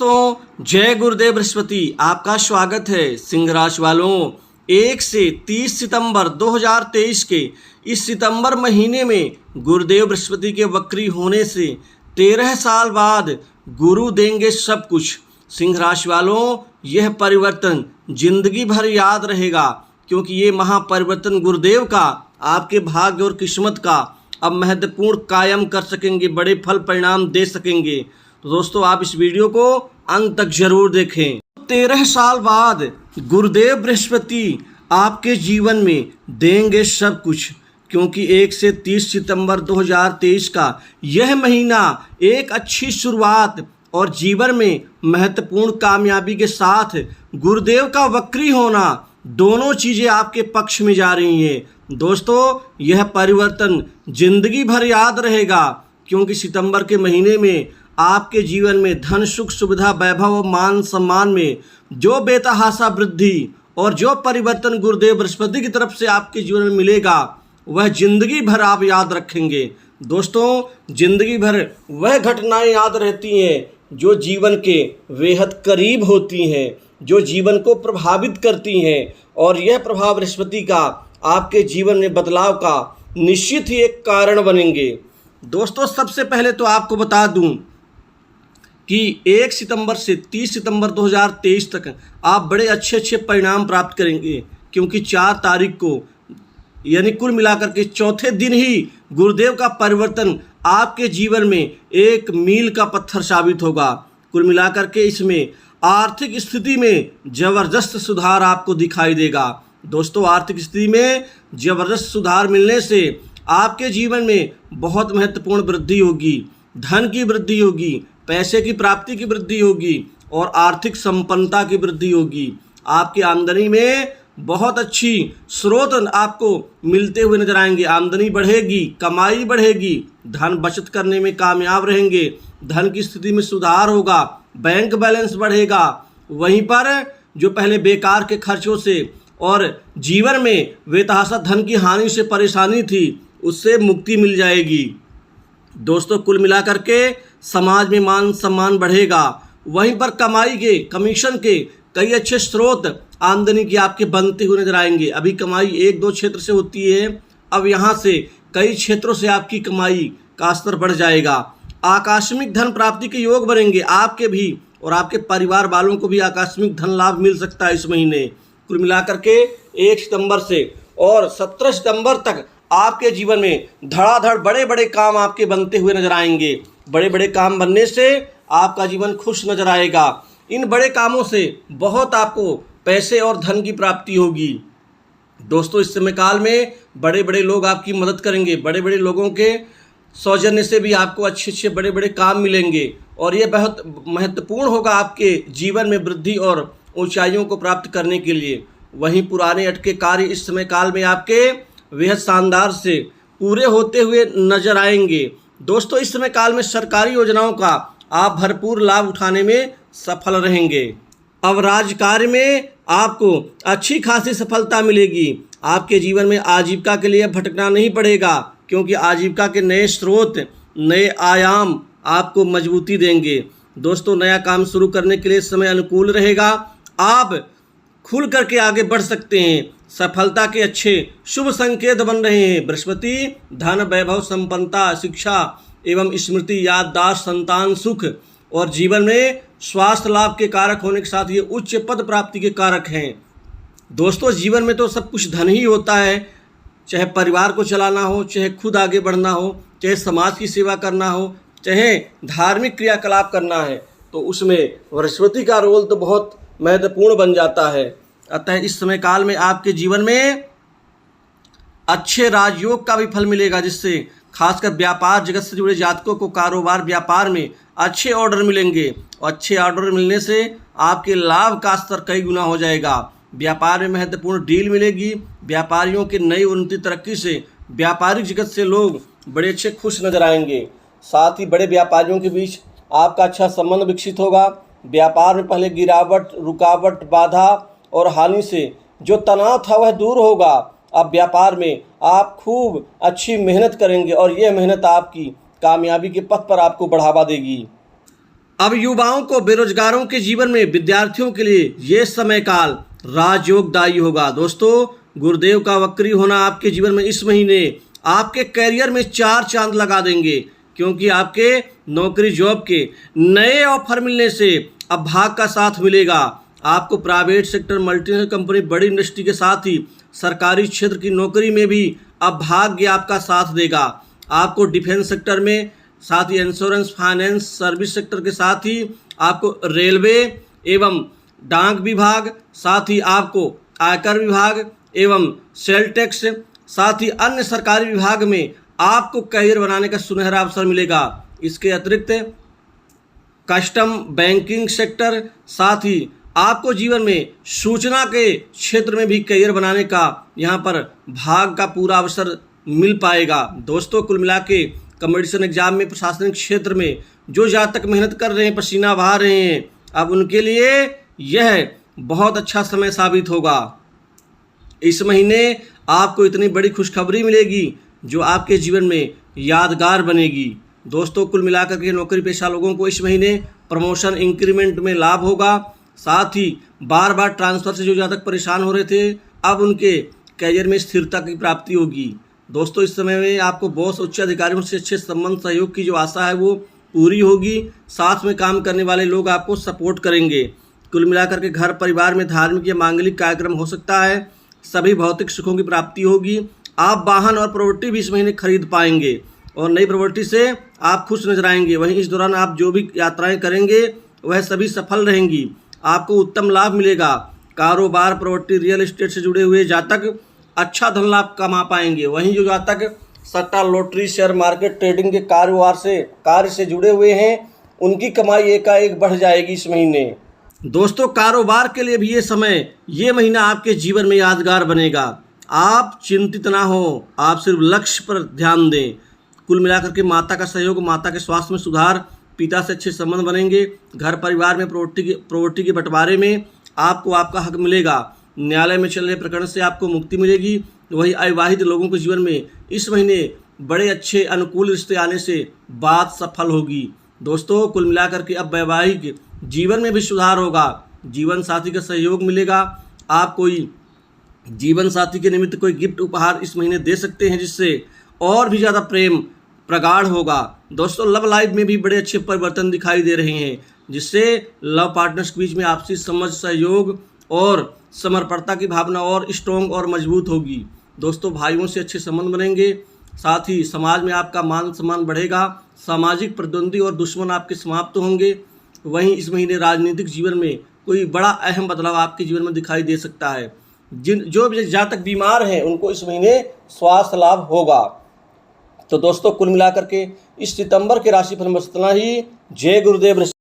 दोस्तों, जय गुरुदेव बृहस्पति। आपका स्वागत है। सिंह राशि वालों, 1 से 30 सितंबर 2023 के इस सितंबर महीने में गुरुदेव बृहस्पति के वक्री होने से 13 साल बाद गुरु देंगे सब कुछ। सिंह राशि वालों, यह परिवर्तन जिंदगी भर याद रहेगा, क्योंकि ये महापरिवर्तन गुरुदेव का आपके भाग्य और किस्मत का अब महत्वपूर्ण कायम कर सकेंगे, बड़े फल परिणाम दे सकेंगे। तो दोस्तों, आप इस वीडियो को अंत तक जरूर देखें। 13 साल बाद गुरुदेव बृहस्पति आपके जीवन में देंगे सब कुछ, क्योंकि 1 से 30 सितंबर 2023 का यह महीना एक अच्छी शुरुआत और जीवन में महत्वपूर्ण कामयाबी के साथ गुरुदेव का वक्री होना, दोनों चीज़ें आपके पक्ष में जा रही हैं। दोस्तों, यह परिवर्तन जिंदगी भर याद रहेगा, क्योंकि सितंबर के महीने में आपके जीवन में धन, सुख, सुविधा, वैभव और मान सम्मान में जो बेतहाशा वृद्धि और जो परिवर्तन गुरुदेव बृहस्पति की तरफ से आपके जीवन में मिलेगा, वह जिंदगी भर आप याद रखेंगे। दोस्तों, जिंदगी भर वह घटनाएं याद रहती हैं जो जीवन के बेहद करीब होती हैं, जो जीवन को प्रभावित करती हैं, और यह प्रभाव बृहस्पति का आपके जीवन में बदलाव का निश्चित ही एक कारण बनेंगे। दोस्तों, सबसे पहले तो आपको बता दूं कि 1 सितंबर से 30 सितंबर 2023 तक आप बड़े अच्छे परिणाम प्राप्त करेंगे, क्योंकि 4 तारीख को यानी कुल मिलाकर के चौथे दिन ही गुरुदेव का परिवर्तन आपके जीवन में एक मील का पत्थर साबित होगा। कुल मिलाकर के इसमें आर्थिक स्थिति में जबरदस्त सुधार आपको दिखाई देगा। दोस्तों, आर्थिक स्थिति में जबरदस्त सुधार मिलने से आपके जीवन में बहुत महत्वपूर्ण वृद्धि होगी, धन की वृद्धि होगी, पैसे की प्राप्ति की वृद्धि होगी और आर्थिक संपन्नता की वृद्धि होगी। आपकी आमदनी में बहुत अच्छी स्रोत आपको मिलते हुए नजर आएंगे। आमदनी बढ़ेगी, कमाई बढ़ेगी, धन बचत करने में कामयाब रहेंगे, धन की स्थिति में सुधार होगा, बैंक बैलेंस बढ़ेगा। वहीं पर जो पहले बेकार के खर्चों से और जीवन में बेतहाशा धन की हानि से परेशानी थी, उससे मुक्ति मिल जाएगी। दोस्तों, कुल मिलाकर के समाज में मान सम्मान बढ़ेगा। वहीं पर कमाई के, कमीशन के कई अच्छे स्रोत आमदनी की आपके बनते हुए नजर आएंगे। अभी कमाई 1-2 क्षेत्र से होती है, अब यहाँ से कई क्षेत्रों से आपकी कमाई का स्तर बढ़ जाएगा। आकस्मिक धन प्राप्ति के योग बनेंगे, आपके भी और आपके परिवार वालों को भी आकस्मिक धन लाभ मिल सकता है इस महीने। कुल मिलाकर के 1 सितंबर से और 17 सितंबर तक आपके जीवन में धड़ाधड़ बड़े काम आपके बनते हुए नजर आएंगे। बड़े काम बनने से आपका जीवन खुश नजर आएगा। इन बड़े कामों से बहुत आपको पैसे और धन की प्राप्ति होगी। दोस्तों, इस समय काल में बड़े लोग आपकी मदद करेंगे। बड़े लोगों के सौजन्य से भी आपको अच्छे बड़े काम मिलेंगे, और ये बहुत महत्वपूर्ण होगा आपके जीवन में वृद्धि और ऊंचाइयों को प्राप्त करने के लिए। वहीं पुराने अटके कार्य इस समय काल में आपके बेहद शानदार से पूरे होते हुए नजर आएंगे। दोस्तों, इस समय काल में सरकारी योजनाओं का आप भरपूर लाभ उठाने में सफल रहेंगे। अब राजकार्य में आपको अच्छी खासी सफलता मिलेगी। आपके जीवन में आजीविका के लिए भटकना नहीं पड़ेगा, क्योंकि आजीविका के नए स्रोत, नए आयाम आपको मजबूती देंगे। दोस्तों, नया काम शुरू करने के लिए समय अनुकूल रहेगा। आप खुल करके आगे बढ़ सकते हैं। सफलता के अच्छे शुभ संकेत बन रहे हैं। बृहस्पति धन, वैभव, संपन्नता, शिक्षा एवं स्मृति, याददाश्त, संतान सुख और जीवन में स्वास्थ्य लाभ के कारक होने के साथ ये उच्च पद प्राप्ति के कारक हैं। दोस्तों, जीवन में तो सब कुछ धन ही होता है, चाहे परिवार को चलाना हो, चाहे खुद आगे बढ़ना हो, चाहे समाज की सेवा करना हो, चाहे धार्मिक क्रियाकलाप करना है, तो उसमें बृहस्पति का रोल तो बहुत महत्वपूर्ण बन जाता है। अतः इस समय काल में आपके जीवन में अच्छे राजयोग का भी फल मिलेगा, जिससे खासकर व्यापार जगत से जुड़े जातकों को कारोबार व्यापार में अच्छे ऑर्डर मिलेंगे, और अच्छे ऑर्डर मिलने से आपके लाभ का स्तर कई गुना हो जाएगा। व्यापार में महत्वपूर्ण डील मिलेगी। व्यापारियों के नई उन्नति तरक्की से व्यापारिक जगत से लोग बड़े अच्छे खुश नजर आएंगे। साथ ही बड़े व्यापारियों के बीच आपका अच्छा संबंध विकसित होगा। व्यापार में पहले गिरावट, रुकावट, बाधा और हानि से जो तनाव था वह दूर होगा। अब व्यापार में आप खूब अच्छी मेहनत करेंगे, और यह मेहनत आपकी कामयाबी के पथ पर आपको बढ़ावा देगी। अब युवाओं को, बेरोजगारों के जीवन में, विद्यार्थियों के लिए ये समय काल राजयोगदायी होगा। दोस्तों, गुरुदेव का वक्री होना आपके जीवन में इस महीने आपके करियर में 4 चांद लगा देंगे, क्योंकि आपके नौकरी जॉब के नए ऑफर मिलने से अब भाग का साथ मिलेगा। आपको प्राइवेट सेक्टर, मल्टीनेशनल कंपनी, बड़ी इंडस्ट्री के साथ ही सरकारी क्षेत्र की नौकरी में भी अब भाग्य आपका साथ देगा। आपको डिफेंस सेक्टर में, साथ ही इंश्योरेंस, फाइनेंस, सर्विस सेक्टर के साथ ही आपको रेलवे एवं डाक विभाग, साथ ही आपको आयकर विभाग एवं सेल टैक्स, साथ ही अन्य सरकारी विभाग में आपको करियर बनाने का सुनहरा अवसर मिलेगा। इसके अतिरिक्त कस्टम, बैंकिंग सेक्टर, साथ ही आपको जीवन में सूचना के क्षेत्र में भी करियर बनाने का यहाँ पर भाग का पूरा अवसर मिल पाएगा। दोस्तों, कुल मिला के कॉम्पिटिशन एग्जाम में, प्रशासनिक क्षेत्र में जो जातक मेहनत कर रहे हैं, पसीना बहा रहे हैं, अब उनके लिए यह बहुत अच्छा समय साबित होगा। इस महीने आपको इतनी बड़ी खुशखबरी मिलेगी जो आपके जीवन में यादगार बनेगी। दोस्तों, कुल मिलाकर के नौकरी पेशा लोगों को इस महीने प्रमोशन, इंक्रीमेंट में लाभ होगा। साथ ही बार बार ट्रांसफ़र से जो जातक परेशान हो रहे थे, अब उनके करियर में स्थिरता की प्राप्ति होगी। दोस्तों, इस समय में आपको बॉस, उच्च अधिकारियों से अच्छे संबंध, सहयोग की जो आशा है वो पूरी होगी। साथ में काम करने वाले लोग आपको सपोर्ट करेंगे। कुल मिलाकर के घर परिवार में धार्मिक या मांगलिक कार्यक्रम हो सकता है। सभी भौतिक सुखों की प्राप्ति होगी। आप वाहन और प्रॉपर्टी भी इस महीने खरीद पाएंगे और नई प्रॉपर्टी से आप खुश नजर आएंगे। वहीं इस दौरान आप जो भी यात्राएं करेंगे वह सभी सफल रहेंगी। आपको उत्तम लाभ मिलेगा। कारोबार, प्रॉपर्टी, रियल एस्टेट से जुड़े हुए जातक अच्छा धन लाभ कमा पाएंगे। वहीं जो जातक सट्टा, लॉटरी, शेयर मार्केट, ट्रेडिंग के कार्य से जुड़े हुए हैं, उनकी कमाई एकाएक बढ़ जाएगी इस महीने। दोस्तों, कारोबार के लिए भी ये महीना आपके जीवन में यादगार बनेगा। आप चिंतित ना हो, आप सिर्फ लक्ष्य पर ध्यान दें। कुल मिलाकर के माता का सहयोग, माता के स्वास्थ्य में सुधार, पिता से अच्छे संबंध बनेंगे। घर परिवार में प्रॉपर्टी के बंटवारे में आपको आपका हक मिलेगा। न्यायालय में चल रहे प्रकरण से आपको मुक्ति मिलेगी। वही अविवाहित लोगों के जीवन में इस महीने बड़े अच्छे अनुकूल रिश्ते आने से बात सफल होगी। दोस्तों, कुल मिलाकर के अब वैवाहिक जीवन में भी सुधार होगा। जीवन साथी का सहयोग मिलेगा। आप कोई जीवन साथी के निमित्त कोई गिफ्ट उपहार इस महीने दे सकते हैं, जिससे और भी ज़्यादा प्रेम प्रगाढ़ होगा। दोस्तों, लव लाइफ में भी बड़े अच्छे परिवर्तन दिखाई दे रहे हैं, जिससे लव पार्टनर्स के बीच में आपसी समझ, सहयोग और समर्पणता की भावना और स्ट्रॉन्ग और मजबूत होगी। दोस्तों, भाइयों से अच्छे संबंध बनेंगे। साथ ही समाज में आपका मान सम्मान बढ़ेगा। सामाजिक प्रतिद्वंदी और दुश्मन आपके समाप्त होंगे। वहीं इस महीने राजनीतिक जीवन में कोई बड़ा अहम बदलाव आपके जीवन में दिखाई दे सकता है। जो भी जातक बीमार हैं, उनको इस महीने स्वास्थ्य लाभ होगा। तो दोस्तों, कुल मिलाकर के इस सितंबर के राशिफल में इतना ही। जय गुरुदेव।